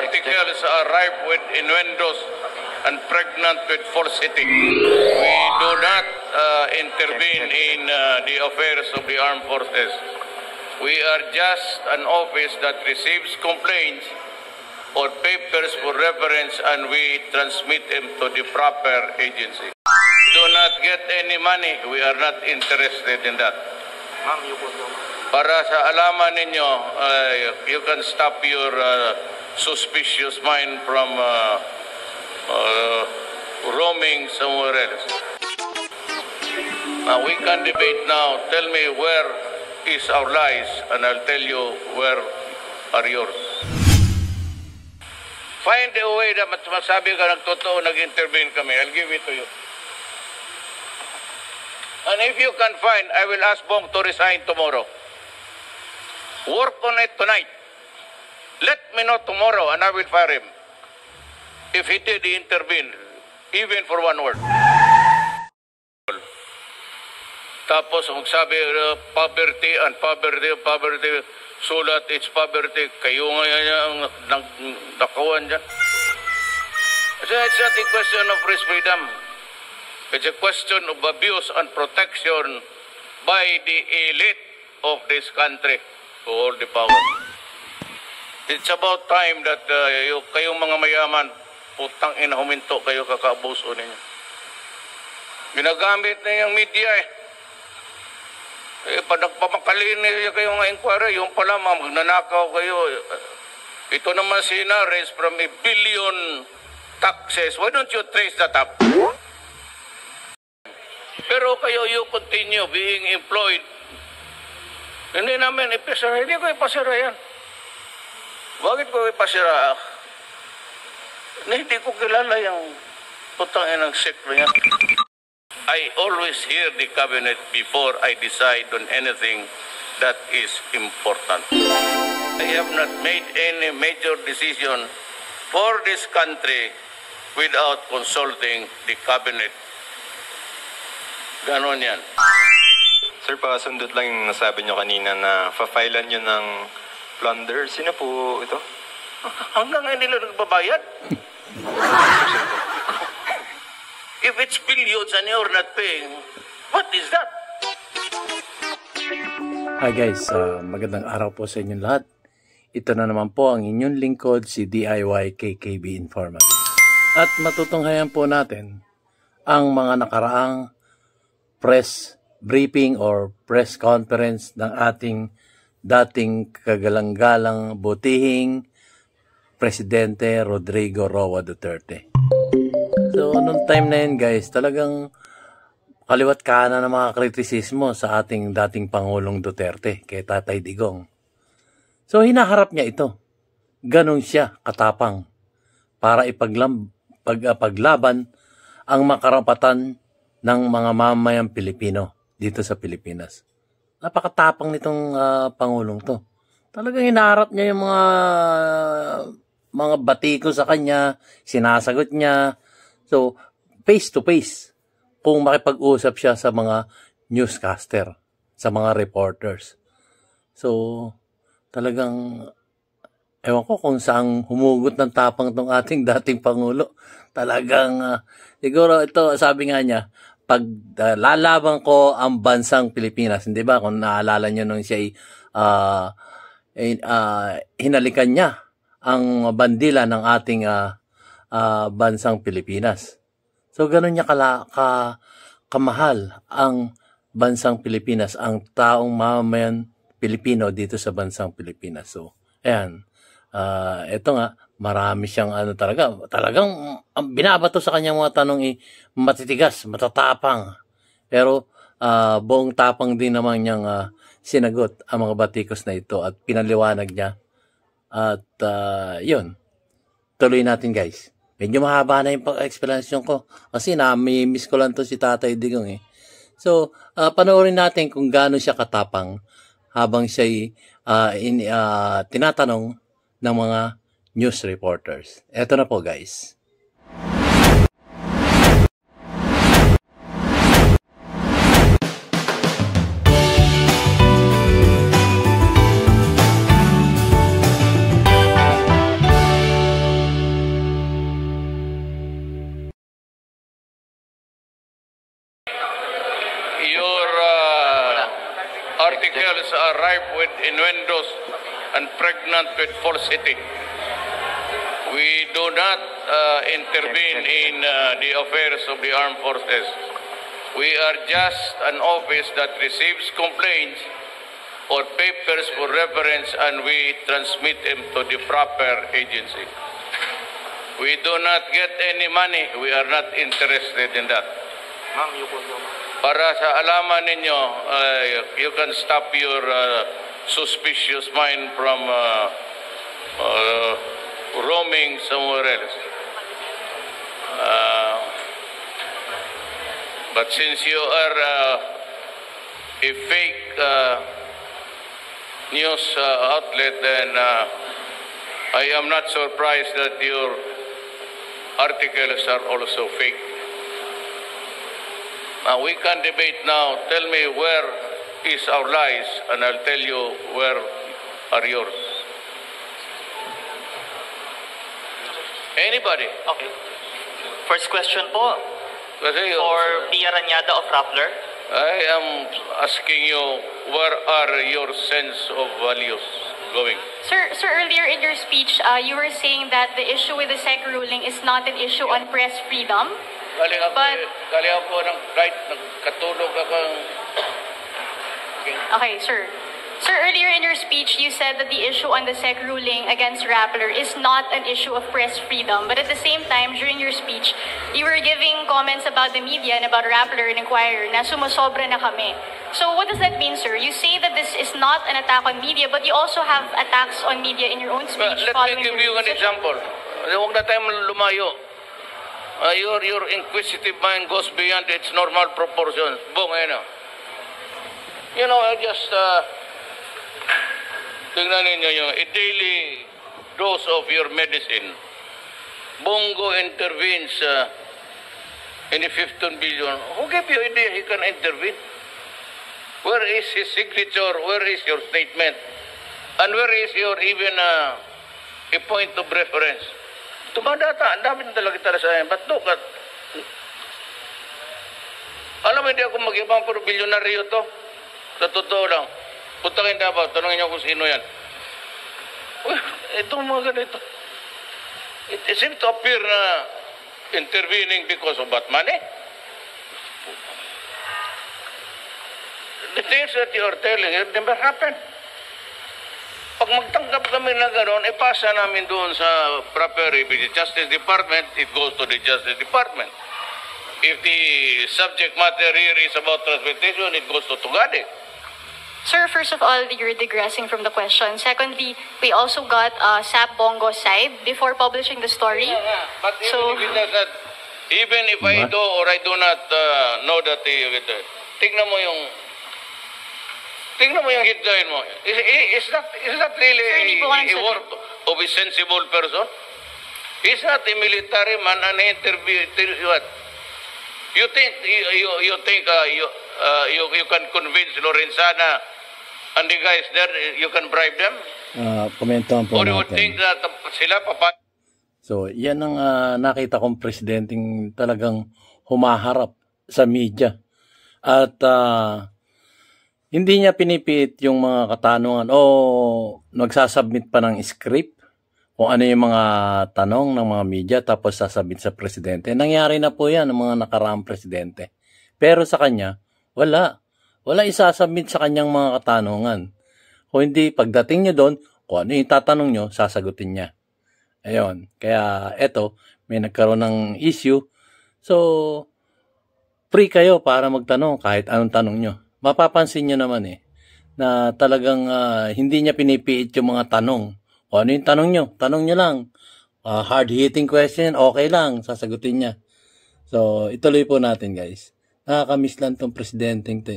articles are rife with innuendos and pregnant with falsity. We do not intervene in the affairs of the armed forces. We are just an office that receives complaints or papers for reference, and we transmit them to the proper agency. Do not get any money. We are not interested in that. Para sa alaman ninyo, you can stop your suspicious mind from roaming somewhere else. We can debate now. Tell me where is our lies, and I'll tell you where are yours. Find a way na masabi ka nagtotoo, nag-intervene kami. I'll give it to you. And if you can find, I will ask Bong to resign tomorrow. Work on it tonight. Let me know tomorrow and I will fire him. If he did intervene, even for one word. Tapos magsabi, poverty and poverty, sulat, it's poverty. Kayo nga ang nakawan dyan. It's not a question of free freedom. It's a question of abuse and protection by the elite of this country to hold the power. It's about time that kayong mga mayaman, putang ina, huminto kayo, kakaabuso ninyo. Ginagamit na yung media nagpamakalin niyo kayo nga inquiry, yung pala magnanakaw kayo. Ito naman raise from a billion taxes. Why don't you trace that up? Pero kayo, you continue being employed. Hindi namin ipasira. Hindi ko ipasira yan. Bakit ko ipasira? Hindi ko kilala yung putang inang sekre yan. I always hear the cabinet before I decide on anything that is important. I have not made any major decision for this country without consulting the cabinet. Ganon yan. Sir, pasundot lang yung nasabi nyo kanina na fa-filean nyo ng plunder. Sino po ito? Hanggang ngayon nila nagbabayad. If it's billions and you're not paying, what is that? Hi guys, magandang araw po sa inyong lahat. Ito na naman po ang inyong lingkod, si DIY KKB Informative. At matutunghayan po natin ang mga nakaraang press briefing or press conference ng ating dating kagalang-galang butihing Presidente Rodrigo Roa Duterte. So, nung time na yun guys, talagang kaliwat kanan ng mga kritisismo sa ating dating Pangulong Duterte, kay Tatay Digong. So, hinaharap niya ito. Ganon siya, katapang, para ipaglaban ang makarapatan ng mga mamayang Pilipino dito sa Pilipinas. Napakatapang nitong Pangulong to. Talagang hinaharap niya yung mga batiko sa kanya, sinasagot niya. So, face to face, kung makipag-usap siya sa mga newscaster, sa mga reporters. So, talagang, ewan ko kung saan humugot ng tapang tong ating dating Pangulo. Talagang, siguro ito, sabi nga niya, pag lalaban ko ang bansang Pilipinas, hindi ba? Kung naalala niyo nung siya hinalikan niya ang bandila ng ating bansang Pilipinas. So, ganun niya kamahal ang bansang Pilipinas, ang taong mamamayan Pilipino dito sa bansang Pilipinas. So, ayan. Ito nga, marami siyang talagang ang binabato sa kanyang mga tanong matitigas, matatapang. Pero, buong tapang din naman niyang sinagot ang mga batikos na ito at pinaliwanag niya. At, yun. Tuloy natin guys. Medyo mahaba na yung explanation ko kasi nami-miss ko lang to si Tatay Digong So, panoorin natin kung gaano siya katapang habang siya tinatanong ng mga news reporters. Eto na po guys. articles are rife with innuendos and pregnant with falsity. We do not intervene in the affairs of the armed forces. We are just an office that receives complaints or papers for reference and we transmit them to the proper agency. We do not get any money. We are not interested in that. Para sa alaman ninyo, you can stop your suspicious mind from roaming somewhere else. But since you are a fake news outlet, then I am not surprised that your articles are also fake. We can debate now. Tell me where is our lies, and I'll tell you where are yours. Anybody? Okay. First question po, Kasi for Pia Ranyada of Rappler. I am asking you, where are your sense of values going? Sir, earlier in your speech, you were saying that the issue with the SEC ruling is not an issue on press freedom. Galing But- ako ng flight, nagkatulog ako. Okay, sir. Sir, earlier in your speech, you said that the issue on the SEC ruling against Rappler is not an issue of press freedom. But at the same time, during your speech, you were giving comments about the media and about Rappler and Inquirer na sumusobra na kami. So what does that mean, sir? You say that this is not an attack on media, but you also have attacks on media in your own speech. Let following me give your you an decision. example. Huwag na tayo lumayo. Your inquisitive mind goes beyond its normal proportions. Boom, You know, I just tingnan ninyo yung a daily dose of your medicine. Bongo intervenes in the 15 billion. Who gave you idea he can intervene? Where is his signature? Where is your statement? And where is your even a point of reference? Tumadata, ang dami na talaga tala sa akin. But look at, alam mo, hindi ako mag-ibang pero bilyonaryo to. Sa totoo lang. Punta kayo Davao, tanongin niyo kung sino yan. Well, itong mga ganito. It seems to appear na intervening because of what money? The things that you are telling, it never happened. Pag magtanggap kami na gano'n, ipasa namin doon sa proper Justice Department, it goes to the Justice Department. If the subject matter here is about transportation, it goes to Tugade. Sir, first of all, you're digressing from the question. Secondly, we also got SAP Bongo's side before publishing the story. But even So- if it does that, even if I do or I do not know that, tingnan mo yung headline mo. Is that really Sir, hindi po ko a nagsabi. work of a sensible person? He's not a military man and interview what? You think you can convince Lorenzana and the guys there, you can bribe them? Komentuhan po Or you would think natin. that sila papayag? So, yan ang nakita kong presidenteng talagang humaharap sa media. At hindi niya pinipiit yung mga katanungan o nagsasubmit pa ng script kung ano yung mga tanong ng mga media tapos sasabit sa presidente. Nangyari na po yan ng mga nakaraang presidente. Pero sa kanya, wala. Wala isasubmit sa kanyang mga katanungan. Kung hindi, pagdating niyo doon, kung ano yung tatanong niyo, sasagutin niya. Ayun. Kaya eto, may nagkaroon ng issue. So, free kayo para magtanong kahit anong tanong nyo. Mapapansin nyo naman na talagang hindi niya pinipiit yung mga tanong. O ano yung tanong nyo? Tanong nyo lang. Hard-hitting question, okay lang. Sasagutin niya. So, ituloy po natin guys. Nakakamiss lang tong presidenteng to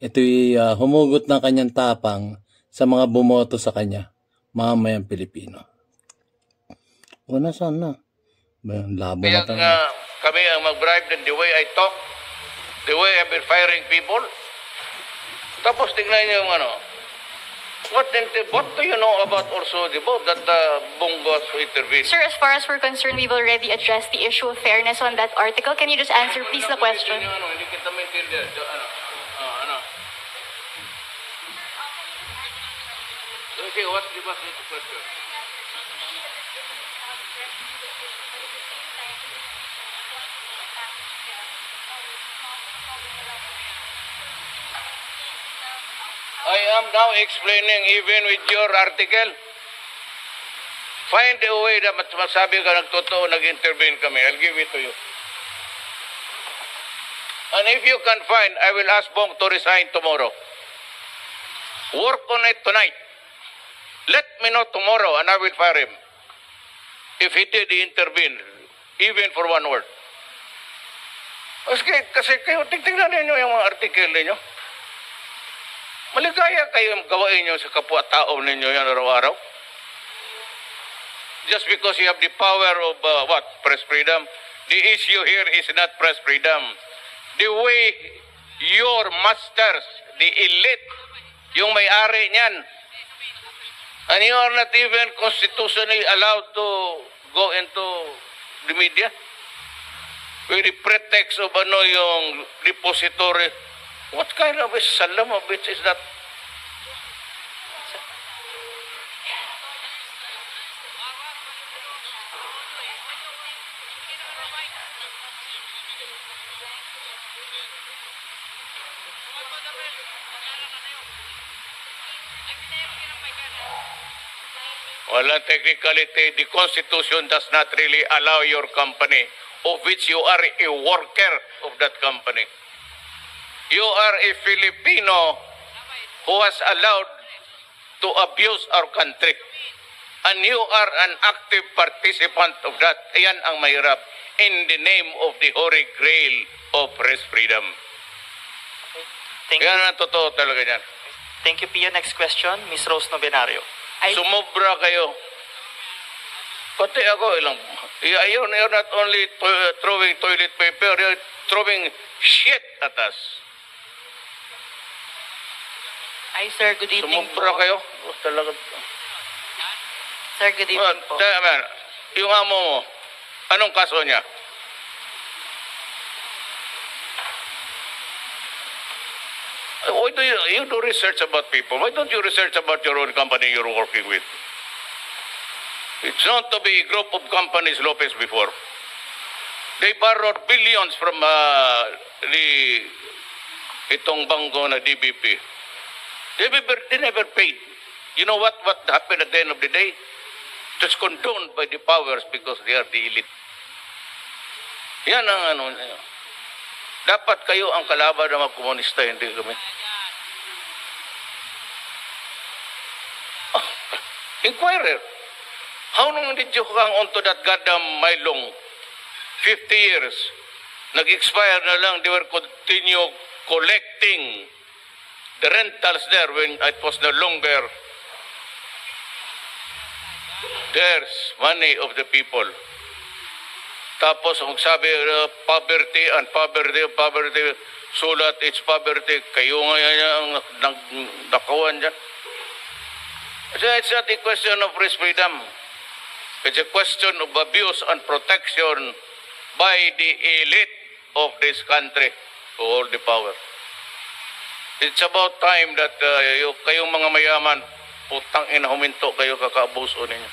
Ito'y humugot ng kanyang tapang sa mga bumoto sa kanya. Mamamayang Pilipino. Una sana. Labo na tayo. Kami ang mag-bribe din the way I talk, the way I've been firing people. Tapos tingnan niyo yung what do you know about also the vote that Bongos intervened? Sir, as far as we're concerned, we've already addressed the issue of fairness on that article. Can you just answer, please, the question? Hindi kita maintindihan. Okay, what's the question? I am now explaining even with your article. Find a way na masabi ka nagtotoo, nag-intervene kami. I'll give it to you. And if you can find, I will ask Bong to resign tomorrow. Work on it tonight. Let me know tomorrow and I will fire him. If he did intervene, even for one word. Kasi kayo, tingnan ninyo yung mga article ninyo. Maligaya kayong gawain nyo sa kapwa-tao ninyo yan araw-araw. Just because you have the power of press freedom. The issue here is not press freedom. The way your masters, the elite, yung may-ari niyan, and you are not even constitutionally allowed to go into the media with the pretext of yung repository. What kind of a salam of which is that? Walang technicality. The Constitution does not really allow your company, of which you are a worker of that company. You are a Filipino who has allowed to abuse our country. And you are an active participant of that. Ayan ang mahirap. In the name of the Holy Grail of press freedom. Thank you. Yan ang totoo talaga yan. Thank you, Pia. Next question, Ms. Rose Novenario. Sumobra kayo. Pati ako ilang. You're not only throwing toilet paper, you're throwing shit at us. Ay, sir, good evening Sumobra po. kayo. Talaga. Sir, good evening po. Yung amo mo, anong kaso niya? Why do you do research about people? Why don't you research about your own company you're working with? It's known to be a group of companies Lopez before. They borrowed billions from itong bangko na DBP. They never paid. You know what happened at the end of the day? It was condoned by the powers because they are the elite. Yan ang ano. Dapat kayo ang kalaban ng mga komunista, hindi kami. Oh, Inquirer, how long did you hang on to that goddamn Mylong? 50 years. Nag-expire na lang, they were continue collecting the rentals there when it was no longer theirs, money of the people. Tapos, kung sabi, poverty, sulat, it's poverty, kayo nga yan ang nakawan dyan. So it's not a question of press freedom. It's a question of abuse and protection by the elite of this country to hold the power. It's about time that kayong mga mayaman, putang ina, huminto kayo, kakaabuso ninyo.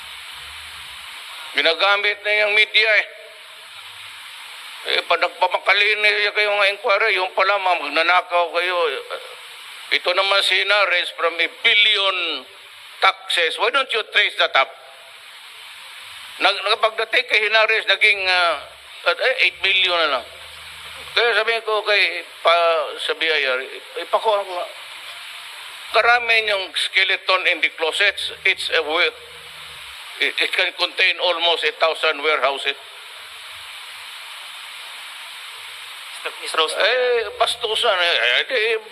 Ginagamit na yung media pag nagpamakalin niya kayo nga inquiry, yung pala magnanakaw kayo. Ito naman si Hinares from a billion taxes. Why don't you trace that up? Pagdating kay Hinares, naging 8 million na lang. Kaya sabihin ko sa BIR, ipakuha ko. Karami yung skeleton in the closets. It can contain almost 1,000 warehouses. Ms. Rose. Bastusan.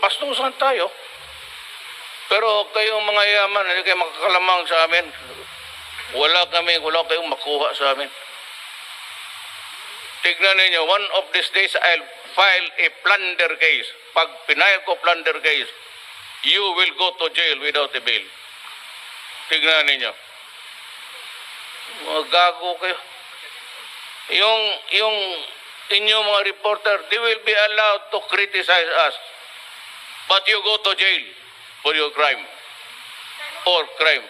Bastusan tayo. Pero kayong mga yaman, hindi kayo makakalamang sa amin. Wala kayong makuha sa amin. Tignan ninyo, one of these days I'll file a plunder case. Pag pinayag ko plunder case, you will go to jail without a bail. Tignan ninyo. Mga gago kayo. Yung inyong mga reporter, they will be allowed to criticize us. But you go to jail for your crime. or crime.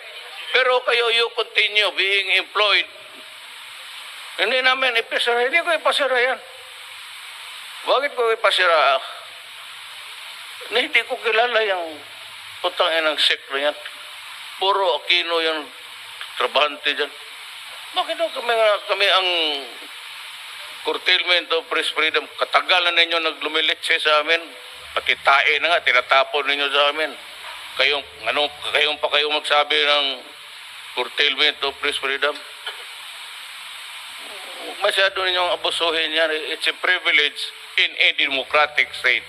Pero kayo, you continue being employed. Hindi namin ipasira. Hindi ko ipasira yan. Bakit ko ipasira? Hindi ko kilala yung putangin ng sekto yan. Puro Aquino yung trabahante dyan. Bakit daw kami ang curtailment of press freedom? Katagalan ninyo naglumilitse sa amin. Pati tae na nga, tinatapon ninyo sa amin. Kayong pa kayo magsabi ng curtailment of press freedom? Masyado ninyong abusuhin yan. It's a privilege in a democratic state.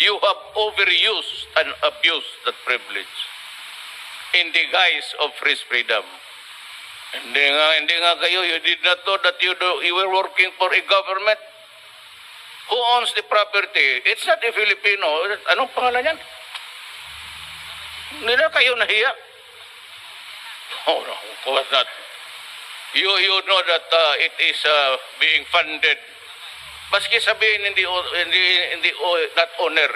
You have overused and abused that privilege in the guise of press freedom. Hindi nga kayo, you did not know that you were working for a government. Who owns the property? It's not a Filipino. Anong pangalan yan? Hindi na kayo nahiya. Oh, no, of course not. You know that it is being funded. Maski sabihin hindi not owner.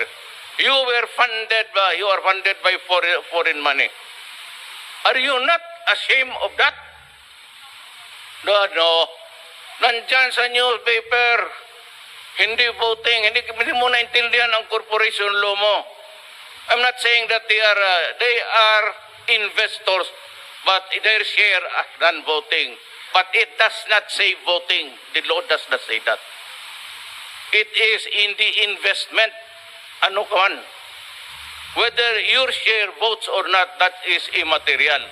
You are funded by foreign money. Are you not ashamed of that? No. Nandyan sa newspaper. Hindi voting. Hindi mo naintindihan ang corporation law mo. I'm not saying that they are investors, but their share as non-voting. But it does not say voting. The law does not say that. It is in the investment. Ano kaman? Whether your share votes or not, that is immaterial.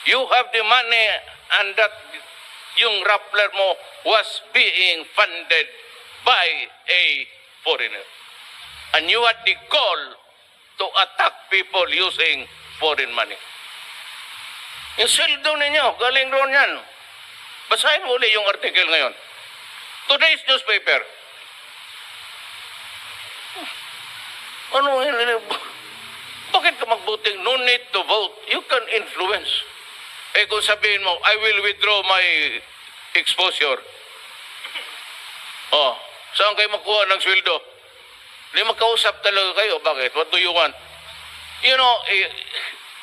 You have the money and that yung Rappler mo was being funded by a foreigner. And you had the goal to attack people using foreign money. Yung sweldo ninyo, galing roon yan. Basahin mo ulit yung article ngayon. Today's newspaper. Bakit ka magbuting? No need to vote. You can influence. Kung sabihin mo, I will withdraw my exposure. Saan kayo makuha ng sweldo? Hindi magkausap talaga kayo. Bakit? What do you want? You know,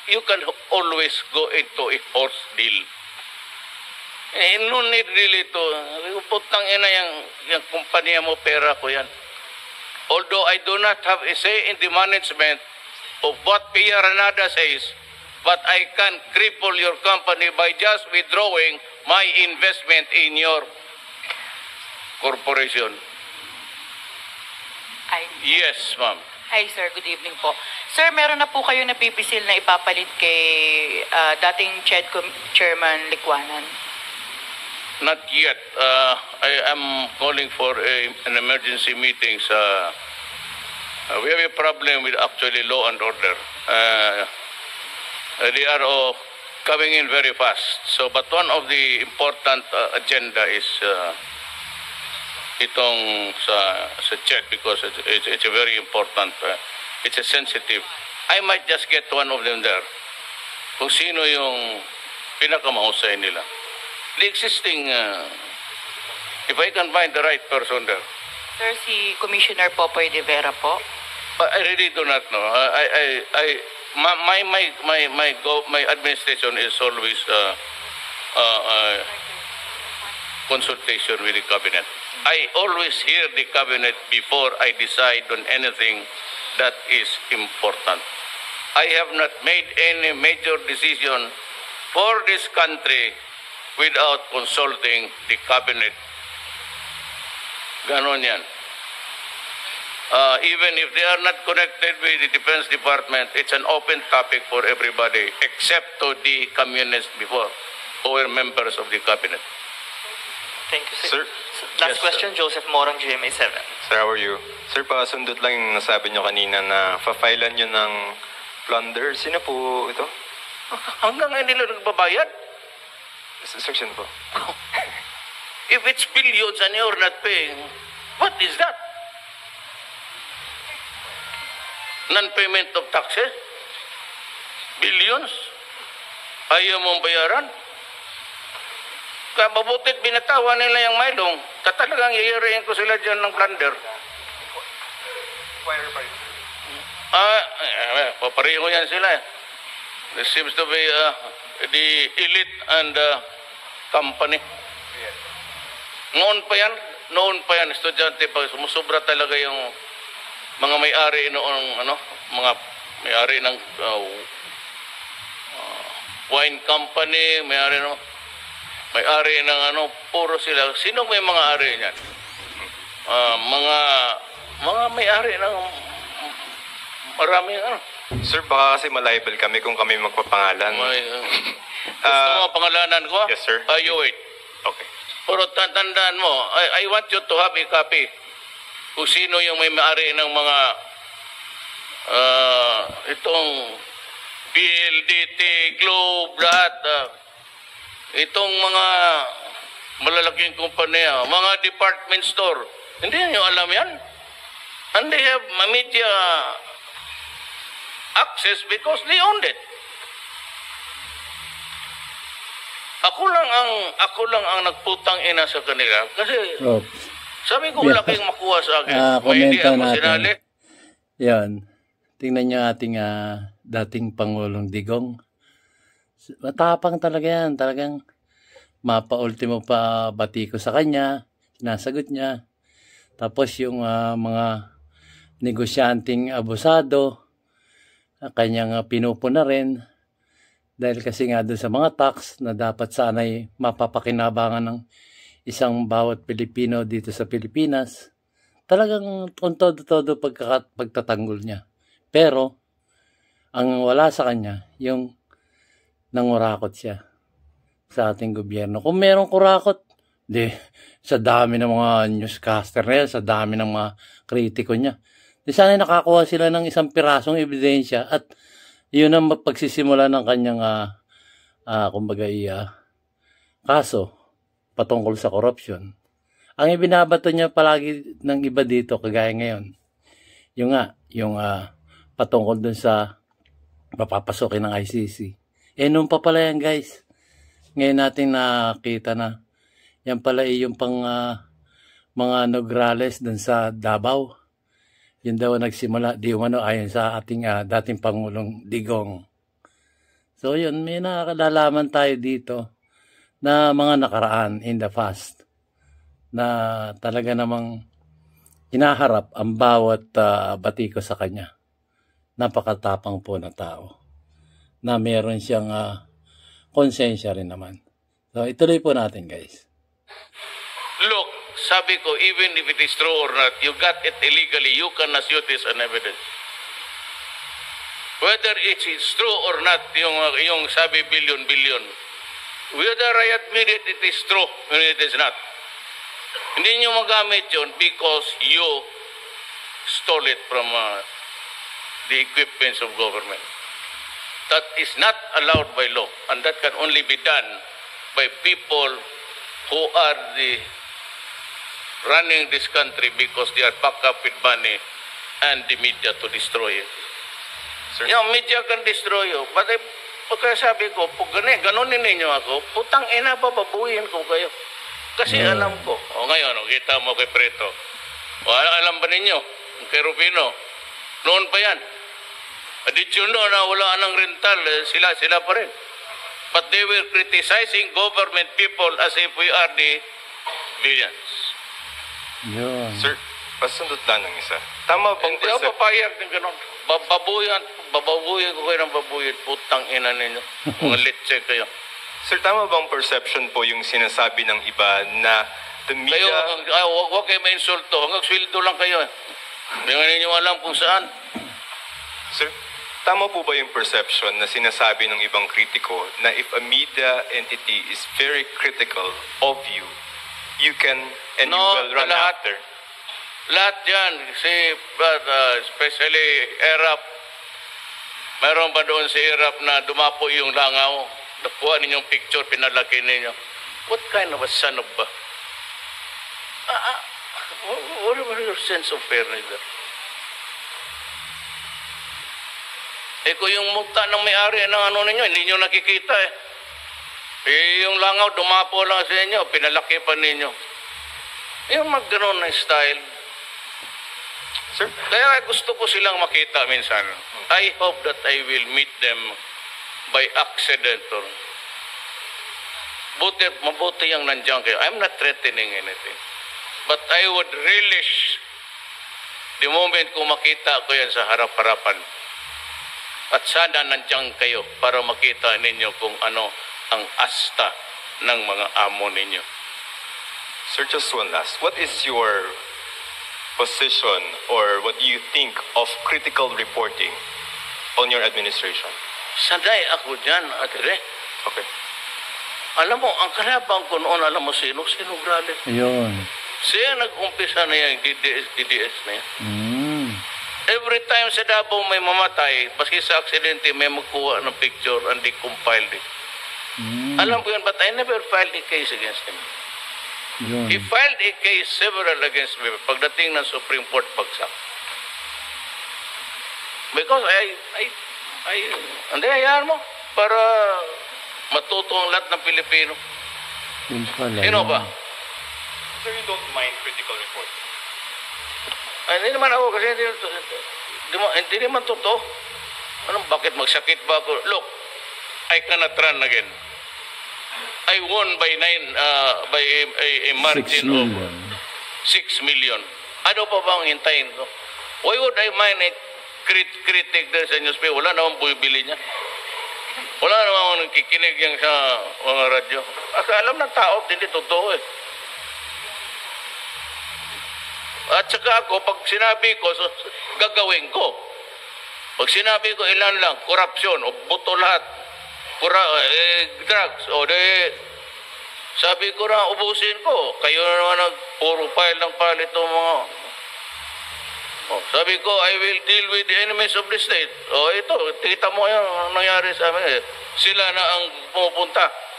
you can always go into a horse deal. No need really to, putang ina yung kumpanya mo, pera ko yan. Although I do not have a say in the management of what Pia Ranada says, but I can cripple your company by just withdrawing my investment in your corporation. Yes, ma'am. Hi, sir. Good evening po. Sir, meron na po kayo napipisil na ipapalit kay dating CHEDCOM Chairman Likwanan? Not yet. I am calling for an emergency meeting. We have a problem with actually law and order. They are all coming in very fast. But one of the important agenda is itong sa CHED because it's a very important, it's a sensitive. I might just get one of them there. Kung sino yung pinakamahusay nila. The existing, if I can find the right person there. Sir, si Commissioner Popoy de Vera po. I really do not know. My administration is always consultation with the cabinet. I always hear the cabinet before I decide on anything that is important. I have not made any major decision for this country without consulting the cabinet. Ganon yan. Even if they are not connected with the Defense Department, it's an open topic for everybody, except to the communists before, who were members of the cabinet. Thank you, sir. Sir? Last Yes, question, Joseph Morang, GMA7. Sir, how are you? Sir, pasundot lang yung nasabi nyo kanina na fa-filean nyo ng plunder. Sino po ito? Hanggang ngayon nila nagbabayad. Sir, sino po? If it's billions and you're not paying, what is that? Non-payment of taxes? Billions? Ayaw mong bayaran? Kaya mabutit binatawa nila yung Maylong, talagang yayariin ko sila dyan ng plunder. Papareho yan sila. This seems to be the elite and company. Noon pa yan, estudyante pa, sumusubra talaga yung mga may-ari noong, mga may-ari ng wine company, may-ari ng puro sila. Sino may mga ari niyan? Mga may-ari ng maraming Sir, baka kasi malibel kami kung kami magpapangalan. Gusto mo pangalanan ko? Yes, sir. You wait. Okay. Pero tandaan mo, I want you to have a copy kung sino yung may may-ari ng mga itong PLDT, Globe, lahat. Itong mga malalaking kumpanya, mga department store. Hindi nyo alam yan. And they have media access because they owned it. Ako lang ang nagputang ina sa kanila kasi sabi ko wala kayong makuha sa akin. May hindi ako sinali. Yan. Tingnan nyo ating dating Pangulong Digong. Matapang talaga yan. Talagang mapa-ultimo pa bati ko sa kanya. Sinasagot niya. Tapos yung mga negosyanteng abusado, kanyang pinupuna rin. Dahil kasi nga doon sa mga tax na dapat sana'y mapapakinabangan ng isang bawat Pilipino dito sa Pilipinas. Talagang todo pagtatanggol niya. Pero, ang wala sa kanya, yung nangurakot siya sa ating gobyerno. Kung merong kurakot, sa dami ng mga newscaster na yan, sa dami ng mga kritiko niya. Sana'y nakakuha sila ng isang pirasong ebidensya at yun ang pagsisimula ng kanyang kaso patungkol sa corruption. Ang ibinabato niya palagi ng iba dito kagaya ngayon. Yung patungkol dun sa papapasokin ng ICC. Noon pa pala yan, guys. Ngayon natin nakita na yan pala yung pang mga Nograles dun sa Davao. Yun daw nagsimula, ayon sa ating dating Pangulong Digong. So yun, may nakakalaman tayo dito na mga nakaraan in the past na talaga namang hinaharap ang bawat batiko sa kanya. Napakatapang po na tao na meron siyang konsensya rin naman. So ituloy po natin, guys. Look, sabi ko, even if it is true or not, you got it illegally, you can assert this an evidence. Whether it is true or not, yung sabi billion, whether I admit it is true or it is not. Hindi nyo magamit yun because you stole it from the equipments of government. That is not allowed by law, and that can only be done by people who are running this country because they are backed up with money and the media to destroy it. Sir? Yung media can destroy you. But pagka sabi ko, pag ganunin ninyo ako, putang ina, bababuhin ko kayo. Kasi alam ko. Ngayon, kita mo kay Preto. Alam ba ninyo? Kay Rufino. Noon pa yan. Did you know na wala nang rental? Sila pa rin. But they were criticizing government people as if we are the villains. Yeah. Sir, pasundot lang ng isa. Tama bang Hindi ako papayag ng gano'n. Bababuyan ko kayo ng babuyan. Putang ina ninyo. Mga litse kayo. Sir, tama bang perception po yung sinasabi ng iba na the media... Kayo, huwag kayo ma-insulto. Hanggang sweldo lang kayo. Hindi nga ninyo alam kung saan. Sir, tama po ba yung perception na sinasabi ng ibang kritiko na if a media entity is very critical of you, you can and you will run after? Lahat yan. Kasi, especially ERAP, mayroon ba doon si ERAP na dumapo yung langaw? Nakuha ninyong picture, pinalaki ninyo. What kind of a son of a... what was your sense of fairness there? Kung yung mukta ng may-ari ng ano ninyo, hindi nyo nakikita yung langaw, dumapo lang sa inyo, pinalaki pa ninyo. Yung mag-ganon na style. Sir, kaya gusto ko silang makita minsan. I hope that I will meet them by accident or mabuti yung nandiyan kayo. I'm not threatening anything. But I would relish the moment kung makita ko yan sa harap-harapan. At sana nandiyan kayo para makita ninyo kung ano ang asta ng mga amo ninyo. Sir, just one last. What is your position or what do you think of critical reporting on your administration? Sanay ako dyan, Ate. Okay. Alam mo, ang kalabang ko noon, alam mo sino grabe. Ayun. Siya nag-umpisa na yung DDS na yan. Mm. Every time sa Davao may mamatay, baski sa aksidente, may magkuha ng picture and they compiled it. Mm. Alam ko yun, but I never filed a case against him. Yun. He filed a case several against me pagdating ng Supreme Court pagsak. Because hindi, hayaan mo para matuto ang lahat ng Pilipino. Yun pala. Sino yun. ba? Sir, you don't mind critical reporting? Hindi naman ako kasi hindi naman totoo. Bakit magsakit ba ako? Look, I cannot run again. I won by a margin 6 of million. 6 million. Ano pa bang hintayin ko? Why would I mind a critic there sa newspaper? Wala namang bumibili niya. Wala namang nakikinig yan sa mga radyo. Kasi alam ng tao, hindi totoo eh. At saka ako, pag sinabi ko, gagawin ko. Pag sinabi ko, ilan lang, korupsyon, o buto lahat, drugs, o sabi ko na, ubusin ko. Kayo na naman puro file ng palit ng mga... sabi ko, I will deal with the enemies of the state. Ito, kita mo yan, ang nangyari sa amin. Sila na ang pumupunta.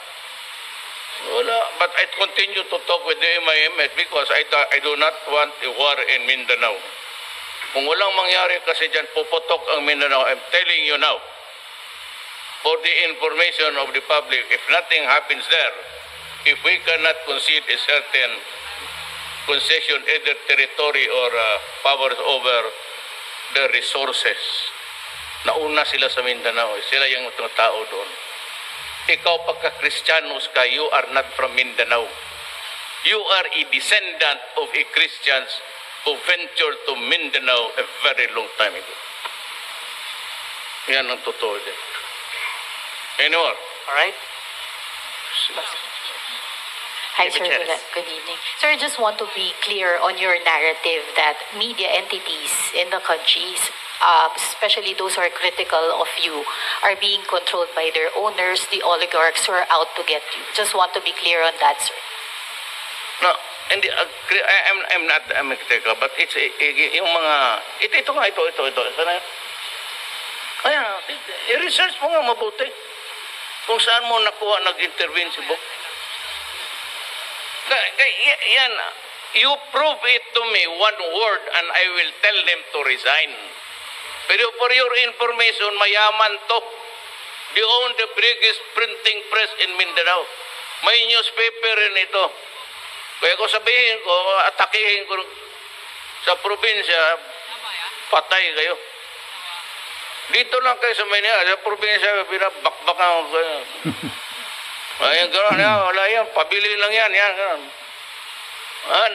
Wala. But I continue to talk with the MIMS because I do not want a war in Mindanao. Kung walang mangyari kasi dyan, puputok ang Mindanao. I'm telling you now, for the information of the public, if nothing happens there, if we cannot concede a certain concession, either territory or powers over the resources, nauna sila sa Mindanao. Sila yung tao doon. Ikaw pagka-Kristyanos ka, you are not from Mindanao. You are a descendant of a Christians who ventured to Mindanao a very long time ago. Yan ang totoo din. Any more? All right? Hi, Sir. Gutierrez. Good evening. Sir, I just want to be clear on your narrative that media entities in the countries, especially those who are critical of you, are being controlled by their owners, the oligarchs who are out to get you. Just want to be clear on that, sir. No, hindi, I'm not critical, but it's yung mga, ito nga, ito. Sana yun? Kaya, i-research mo nga mabuti kung saan mo nakuha, nag-intervene si Bok. Yan, you prove it to me one word and I will tell them to resign. Pero for your information, mayaman to. They own the biggest printing press in Mindanao. May newspaper rin ito. Kaya kung sabihin ko, atakihin ko sa probinsya, patay kayo. Dito lang kayo sa Manila, sa probinsya, binabakbakan ko kayo. Ayan, gano'n, wala yan, pabili lang yan, gano'n.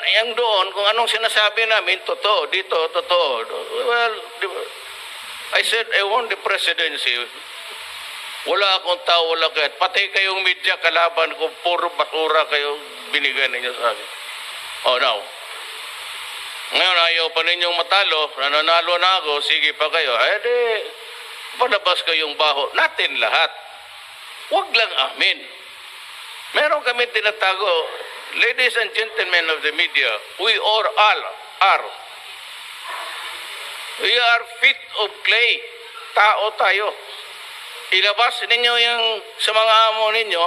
Yan doon, kung anong sinasabi namin, totoo, dito, totoo. Well, I said, I want the presidency. Wala akong tao, wala kayo. Pati kayong media, kalaban ko, puro basura kayo, binigay ninyo sa akin. Now, ngayon, ayaw pa ninyong matalo, nananalo na ako, sige pa kayo. Di, palabas kayong baho. Natin lahat. Huwag lang amin. Meron kami tinatago, ladies and gentlemen of the media, we all are. We are feet of clay. Tao tayo. Ilabas ninyo yung sa mga amo ninyo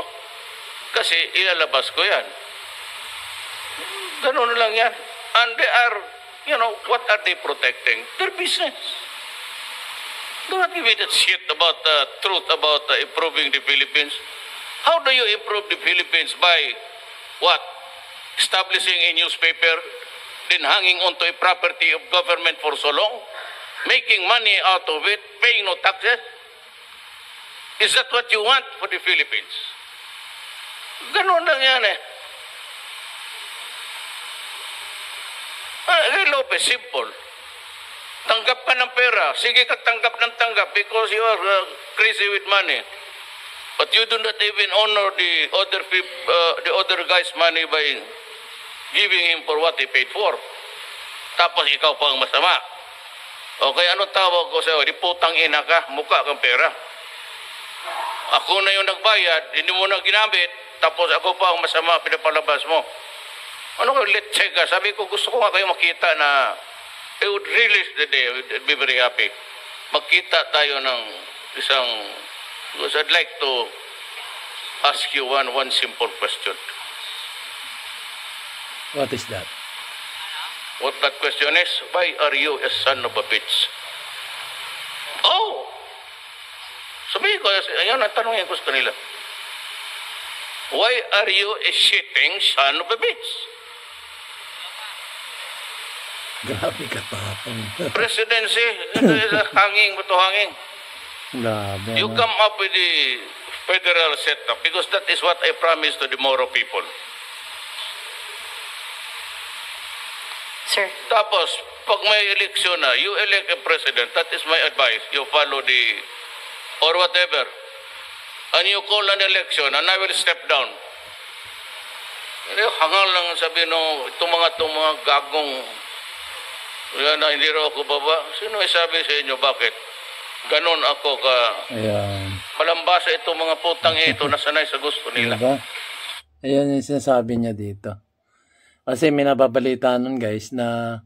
kasi ilalabas ko yan. Ganun lang yan. And they are, what are they protecting? Their business. Do not give it a shit about the truth about improving the Philippines. How do you improve the Philippines by what? Establishing a newspaper, then hanging onto a property of government for so long, making money out of it, paying no taxes? Is that what you want for the Philippines? Ganun lang yan eh. Lopez, simple. Tanggap ka ng pera. Sige ka tanggap ng tanggap because you are crazy with money. But you do not even honor the other guy's money by giving him for what he paid for. Tapos ikaw pa ang masama. Okay, anong tawag ko sa'yo? Di putang ina ka, mukha kang pera. Ako na yung nagbayad, hindi mo na ginamit, tapos ako pa ang masama, pinapalabas mo. Ano ka, let's check ka. Sabi ko, gusto ko nga kayo makita na I would release the day, I would be very happy. Magkita tayo ng isang, because I'd like to ask you one simple question. What is that? What that question is, why are you a son of a bitch? Oh! Sabihin ko, ayun ang tanongin ko sa kanila. Why are you a shitting son of a bitch? Grabe ka tapang. Presidency, ito is a hanging, ito hanging. Grabe. You come up with the federal setup because that is what I promised to the Moro people. Sir. Tapos, pag may eleksyon na, you elect a president, that is my advice. You follow the, or whatever. And you call an election, and I will step down. Hangal lang sabi no, itong mga gagong, yan na, hindi raw ako baba. Sino ay sabi sa inyo, bakit? Ganon ako ka. Ayan. Malambasa itong mga putang ito, nasanay sa gusto nila. Diba? Ayan yung sinasabi niya dito. Kasi may nababalita nun guys na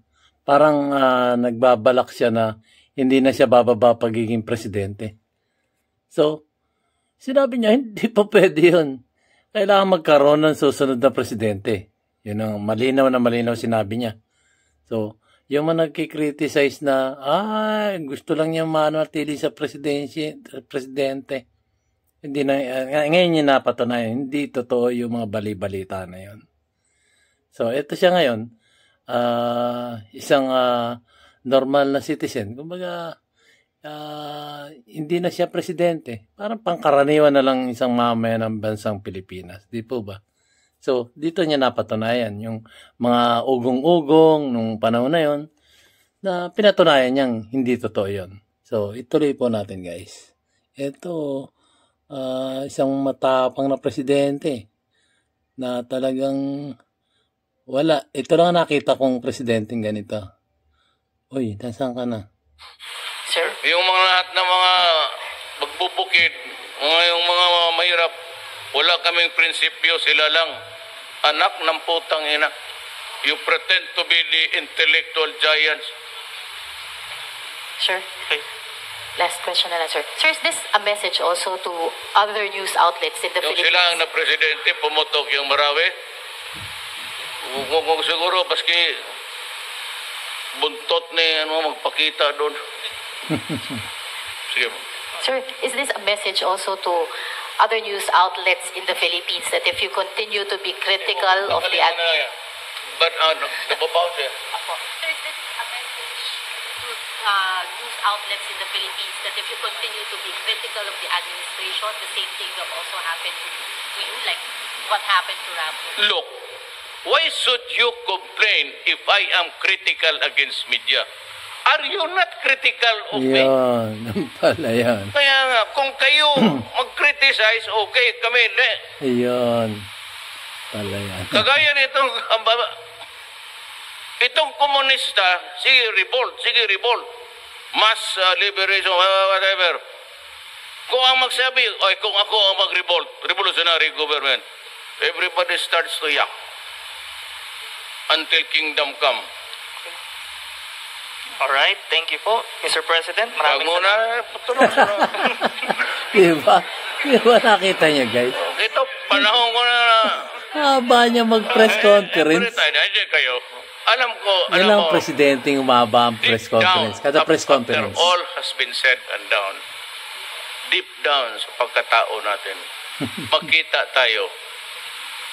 parang nagbabalak siya na hindi na siya bababa pagiging presidente. So, sinabi niya hindi pa pwede yun. Kailangan magkaroon ng susunod na presidente. Yun ang malinaw na malinaw sinabi niya. So, yung mga nagkikriticize na gusto lang niya manatili sa presidente. Hindi na, ngayon niya napatunayan, hindi totoo yung mga bali-balita na yun. So, ito siya ngayon, isang normal na citizen. Kumbaga, hindi na siya presidente. Parang pangkaraniwan na lang isang mamayan ng bansang Pilipinas. Di po ba? So, dito niya napatunayan yung mga ugong-ugong nung panahon na yon na pinatunayan niyang hindi totoo yon. So, ituloy po natin guys. Ito, isang matapang na presidente na talagang wala. Ito lang nakita kong presidenteng ganito. Uy, nasaan ka na? Sir. Yung mga lahat ng mga magbubukid, yung mga mahirap, wala kaming prinsipyo, sila lang. Anak ng putang ina. You pretend to be the intellectual giants. Sir. Last question na lang, sir. Sir, is this a message also to other news outlets in the Yung Philippines? sila ang na presidente, pumutok yung Marawi. Kung siguro, baski buntot ni magpakita doon. Sige. Sir, is this a message also to other news outlets in the Philippines that if you continue to be critical of the... But, nababaw siya. Sir, is this a message to news outlets in the Philippines that if you continue to be critical of the administration, the same thing will also happen to you, like what happened to Rambo? Look, why should you complain if I am critical against media? Are you not critical of me? Yan, pala yan. Kaya nga, kung kayo mag-criticize, okay, kami hindi. Ayan. Pala yan. Kagaya nitong, itong komunista, sige revolt. Mass liberation, whatever. Kung ang magsabi, kung ako ang mag-revolt, revolutionary government, everybody starts to yak until kingdom come. Alright, thank you po, Mr. President. Maraming Diba? Diba nakita niyo guys? Ito, panahon ko na Haba niya mag-press conference. Hindi kayo. Alam ko, Yan ang presidenteng umaba ang press conference. Kada press conference. After all has been said and done, deep down sa pagkatao natin, magkita tayo,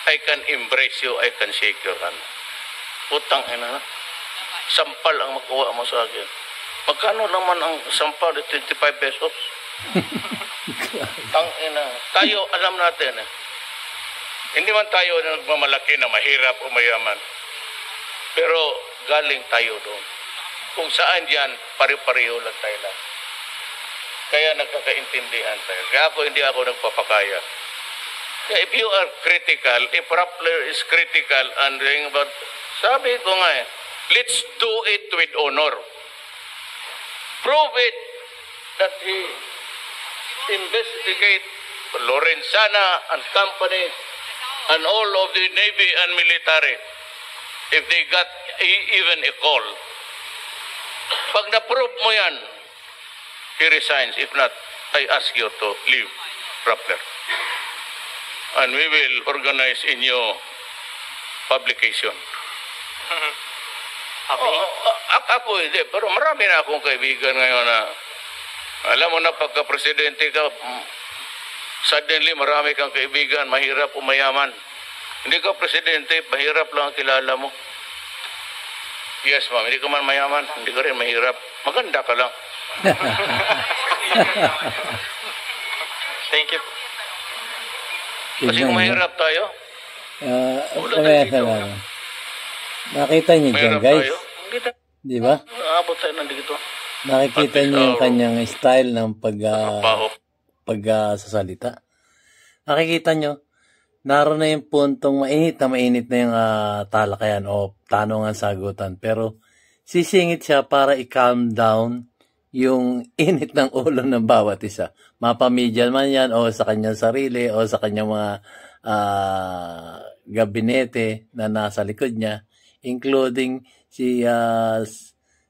I can embrace you, I can shake your hand. Putang ina na. Sampal ang makuha mo sa akin. Magkano naman ang sampal? 25 pesos? Tangina. Tayo, alam natin. Hindi man tayo na nagmamalaki na mahirap o mayaman. Pero galing tayo doon. Kung saan yan, pare-pareho lang tayo lang. Kaya nagkakaintindihan tayo. Kaya hindi ako nagpapakaya. Kaya if you are critical, if Rappler is critical and about, sabi ko nga let's do it with honor. Prove it that he investigate Lorenzana and company and all of the Navy and military if they got even a call. Pag na-prove mo yan, he resigns. If not, I ask you to leave Rappler. And we will organize in your publication. Okay. Ako hindi, pero marami na akong kaibigan ngayon na alam mo na pagka-presidente ka, suddenly marami kang kaibigan, mahirap o mayaman. Hindi ka presidente, mahirap lang ang kilala mo. Yes, ma'am, hindi ka man mayaman, hindi ka rin mahirap. Maganda ka lang. Thank you. Kasi kung mahirap tayo, nakita niyo dyan, mahirap guys. tayo. Di ba? Aabot tayo nandito. Nakikita niyo yung kanyang style ng pagsasalita. Nakikita niyo, naroon na yung puntong mainit na yung talakayan o tanungan sagutan. Pero sisingit siya para i-calm down yung init ng ulo ng bawat isa. Mapamedial man yan o sa kanyang sarili o sa kanyang mga gabinete na nasa likod niya, including si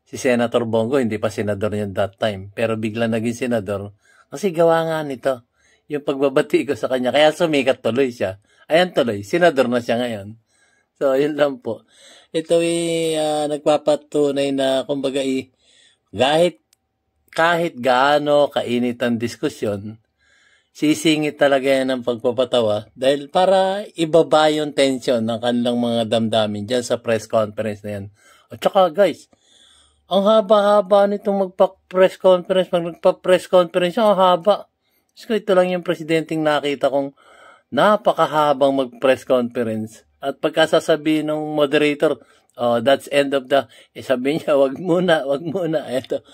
Senator Bongo, hindi pa senador niya that time, pero bigla naging senador kasi gawa nga nito yung pagbabati ko sa kanya, kaya sumikat tuloy siya. Ayan tuloy, senador na siya ngayon. So yun lang po. Ito nagpapatunay na kumbaga kahit gaano kainit ang diskusyon, sisingit talaga yan ng pagpapatawa dahil para ibaba yung tension ng kanilang mga damdamin dyan sa press conference na yan. At saka guys, ang haba-haba nitong magpa-press conference, pag nagpa-press conference, ang haba. So ito lang yung presidenteng nakita kong napakahabang mag-press conference. At pagkasasabihin ng moderator, oh, that's end of the, sabi niya, wag muna. Ito.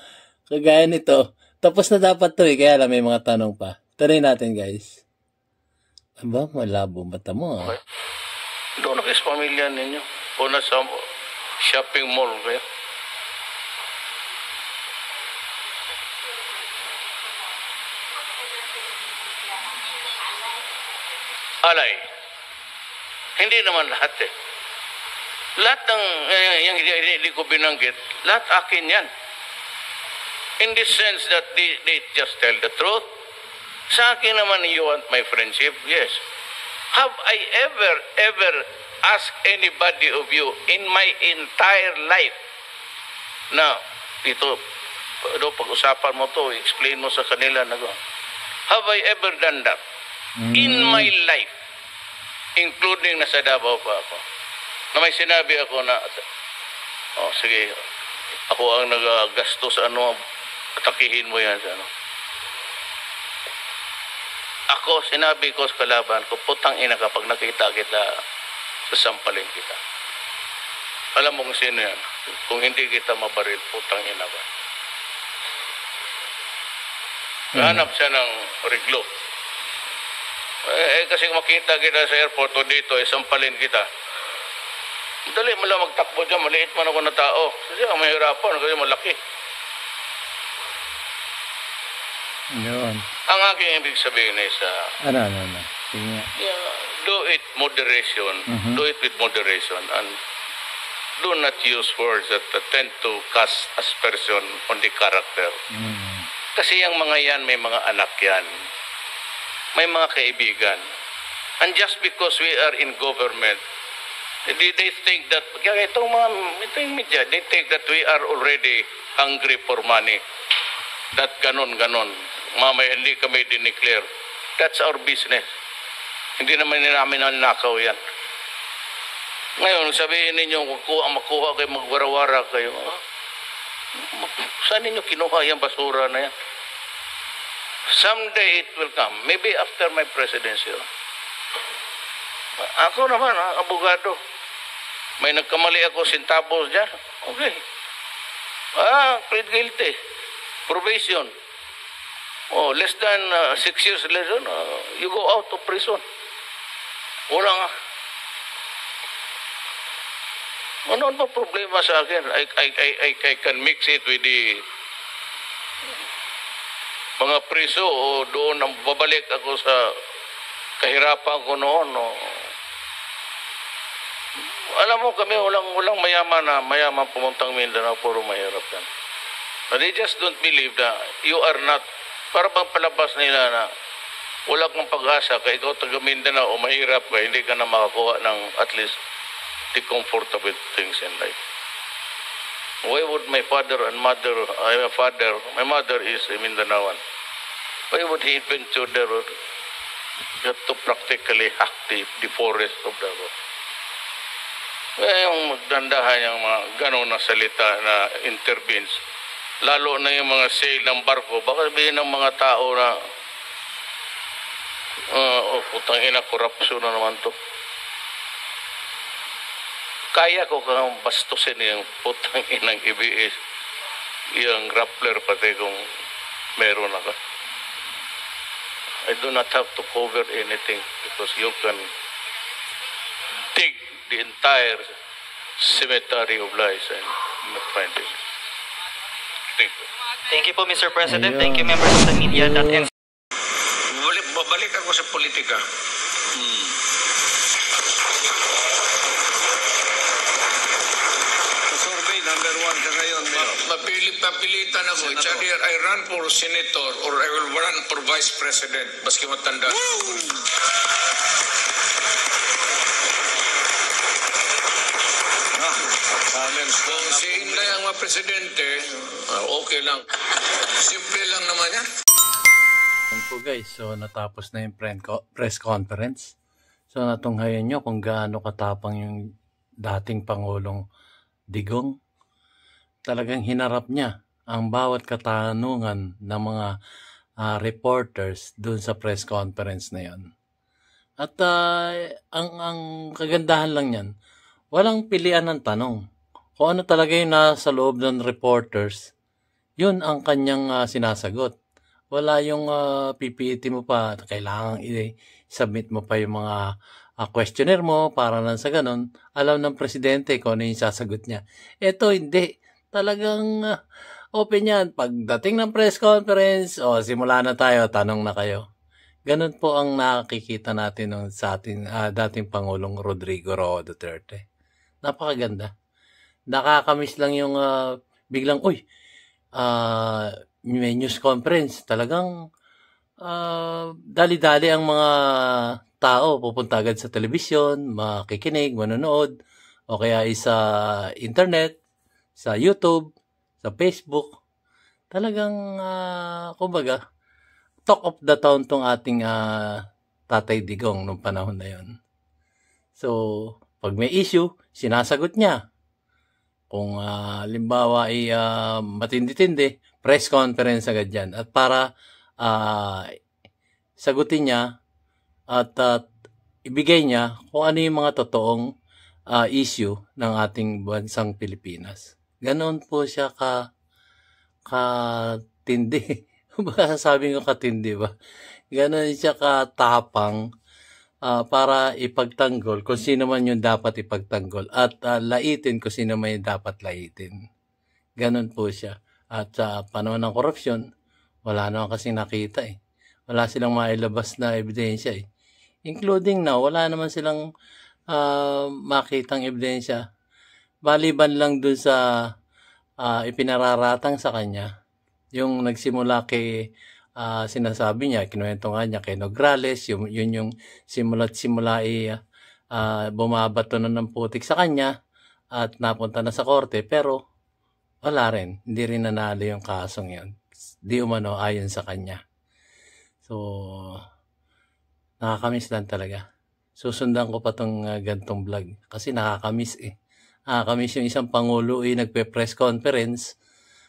Kagaya nito, tapos na dapat to kaya lang may mga tanong pa. Tuloy natin guys. Aba, malabo mata mo Okay. Doon na kayo sa pamilya ninyo. O nasa shopping mall kayo. Alay. Hindi naman lahat Lahat ng yung hindi ko binanggit, lahat akin yan. In the sense that they just tell the truth. Sa akin naman, you want my friendship? Yes. Have I ever asked anybody of you in my entire life na ito, pag-usapan mo to, explain mo sa kanila na have I ever done that? In my life, including nasa Davao pa ako, na may sinabi ako na, oh sige, ako ang nagagastos sa atakihin mo yan sa Ako, sinabi ko sa kalaban ko, putang ina ka pag nakita kita, sasampalin kita. Alam mo kung sino yan? Kung hindi kita mabaril, putang ina ka. Hanap siya ng reglo. Kasi makita kita sa airport o dito, sampalin kita. Dali mo lang magtakbo dyan, maliit man ako na tao. Kasi ang mahirapan, kasi malaki. Yun. Ang aking ibig sabihin ay Ano. Sige. Do it moderation. Do it with moderation. And do not use words that tend to cast aspersion on the character. Kasi yung mga yan, may mga anak yan. May mga kaibigan. And just because we are in government, they think that, kaya ito yung media, they think that we are already hungry for money. That ganon. Mamaya hindi kami dineclare. That's our business. Hindi naman namin nanakaw yan. Ngayon, sabihin ninyo, makuha kayo, magwarawara kayo. Saan ninyo kinuha yung basura na yan? Someday it will come. Maybe after my presidency. Ako naman, abogado. May nagkamali ako, centavos dyan. Okay. Plead guilty. Probation. Less than 6 years later, you go out of prison. Wala nga. Ano ba problema sa akin? I can mix it with the mga preso o doon ang babalik ako sa kahirapan ko noon. Alam mo kami, walang mayaman pumuntang Mindanao, puro mahirap yan. But they just don't believe that you are not, para bang palabas nila na wala kang pag-asa, kaya ikaw taga Mindanao o mahirap ka, hindi ka na makakuha ng at least the comfortable things in life. Why would my father and mother, my mother is a Mindanaoan. Why would he venture there to practically hack the forest of the road? Yung magdandahan yung mga gano'n na salita na intervenes, lalo na yung mga sail ng barko, baka sabihin ng mga tao na putang ina, korupsyon na naman to. Kaya ko kang bastusin yung putang inang IBS, yung grappler pati kung meron ako. I do not have to cover anything because you can dig the entire cemetery of lies and not find it. Thank you. Thank you po, Mr. President. Thank you, members of the media. That ends. Babalik ako sa politika. Survey number 1 ka ngayon, Mapilitan ako. It's either I run for senator or I will run for vice president. Baski matanda. Kung si Inday ang mga presidente, okay lang. Simple lang naman yan. Yan po guys, so natapos na yung press conference. So natunghayan nyo kung gaano katapang yung dating Pangulong Digong. Talagang hinarap niya ang bawat katanungan ng mga reporters dun sa press conference na yon. At ang kagandahan lang yan, walang pilian ng tanong. Kung ano talaga yung nasa loob ng reporters, yun ang kanyang sinasagot. Wala yung pipiti mo pa, kailangan i-submit mo pa yung mga questionnaire mo para lang sa ganun. Alam ng presidente kung ano yung sasagot niya. Ito hindi. Talagang open yan. Pagdating ng press conference, simula na tayo, tanong na kayo. Ganun po ang nakikita natin sa ating dating Pangulong Rodrigo Roa Duterte. Napakaganda. Nakakamiss lang yung biglang, may news conference. Talagang dali-dali ang mga tao pupunta agad sa telebisyon, makikinig, manonood, o kaya sa internet, sa YouTube, sa Facebook. Talagang, kumbaga, talk of the town tong ating Tatay Digong nung panahon na yon. So, pag may issue, sinasagot niya. Kung limbawa ay matindi-tindi, press conference agad yan. At para sagutin niya at ibigay niya kung ano yung mga totoong issue ng ating bansang Pilipinas. Ganon po siya katindi. Baka sabi ko katindi ba? Ganon siya katapang para ipagtanggol kung sino man yung dapat ipagtanggol at laitin kung sino man yung dapat laitin. Ganon po siya. At sa panahon ng korupsyon, wala naman kasi nakita eh. Wala silang mailabas na ebidensya eh. Including now, wala naman silang makitang ebidensya. Maliban lang dun sa ipinararatang sa kanya, yung nagsimula kay sinasabi niya, kinuwento nga niya kay Nograles, yun yung simula bumabato na ng putik sa kanya at napunta na sa korte, pero wala rin. Hindi rin nanalo yung kasong yun. Di umano ayon sa kanya. So, nakakamiss lang talaga. Susundan ko pa tong gantong vlog kasi nakakamiss eh. Nakakamiss yung isang pangulo nagpe-press conference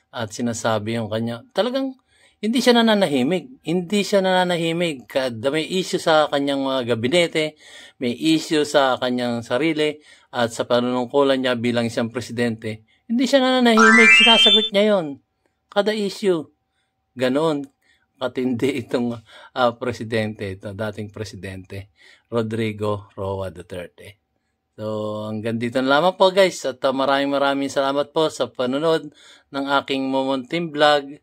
at sinasabi yung kanya. Talagang Hindi siya nananahimik. Hindi siya nananahimik. May issue sa kanyang mga gabinete, may issue sa kanyang sarili, at sa panunungkulan niya bilang isang presidente. Hindi siya nananahimik. Sinasagot niya yon. Kada issue. Ganoon katindi itong presidente, ito, dating presidente, Rodrigo Roa Duterte. So, hanggang dito na lamang po guys. At maraming salamat po sa panunod ng aking Momontim Vlog.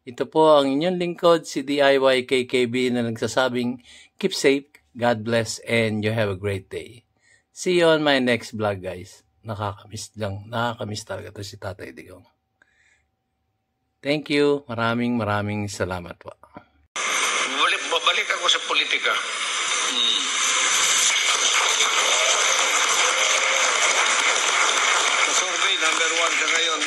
Ito po ang inyong lingkod, si DIY KKB na nagsasabing, keep safe, God bless, and you have a great day. See you on my next vlog guys. Nakakamiss talaga to si Tatay Digong. Thank you. Maraming salamat po. Babalik ako sa politika. Survey number 1 ka ngayon.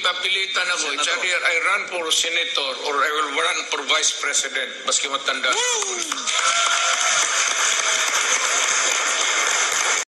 Mapilitan ako. It's either I run for senator or I will run for vice president. Maski matanda.